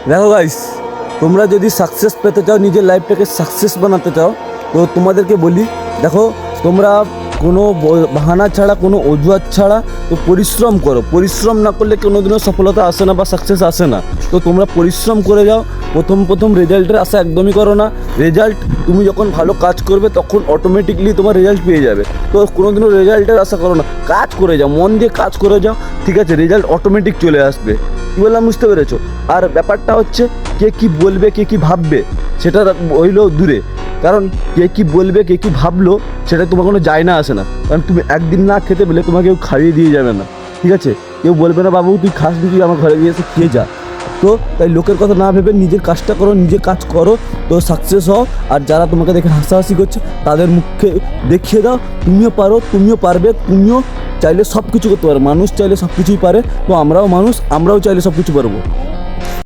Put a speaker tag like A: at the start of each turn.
A: দেখো গাইস, তোমরা যদি সাকসেস পেতে চাও, নিজের লাইফটাকে সাকসেস বানাতে চাও, তো তোমাদেরকে বলি, দেখো তোমরা কোনো বাহানা ছাড়া, কোনো অজুহাত ছাড়া তো পরিশ্রম করো। পরিশ্রম না করলে কোনোদিনও সফলতা আসে না বা সাকসেস আসে না। তো তোমরা পরিশ্রম করে যাও। প্রথম রেজাল্টের আশা একদমই করো না। রেজাল্ট তুমি যখন ভালো কাজ করবে তখন অটোমেটিকলি তোমার রেজাল্ট পেয়ে যাবে। তো কোনোদিনও রেজাল্টের আশা করো না, কাজ করে যাও, মন দিয়ে কাজ করে যাও, ঠিক আছে? রেজাল্ট অটোমেটিক চলে আসবে। কী বললাম বুঝতে পেরেছো? আর ব্যাপারটা হচ্ছে, কে কী বলবে, কে কী ভাববে সেটা হইলো দূরে। কারণ কে কী বলবে, কে কী ভাবলো সেটা তোমার কোনো যায় না আসে না। কারণ তুমি একদিন না খেতে পেলে তোমাকে কেউ খাইয়ে দিয়ে যাবে না, ঠিক আছে? কেউ বলবে না বাবু তুই খাস নি, তুই আমার ঘরে গিয়ে এসে খেয়ে যা। তো তাই লোকের কথা না ভেবে নিজের কাজটা করো, নিজে কাজ করো, তো সাকসেস হও। আর যারা তোমাকে দেখে হাসাহাসি করছে তাদের মুখে দেখিয়ে দাও তুমিও পারো, তুমিও পারবে, তুমিও চাইলে সব কিছু করতে পারো। মানুষ চাইলে সব কিছুই পারে, তো আমরাও মানুষ, আমরাও চাইলে সব কিছু পারবো।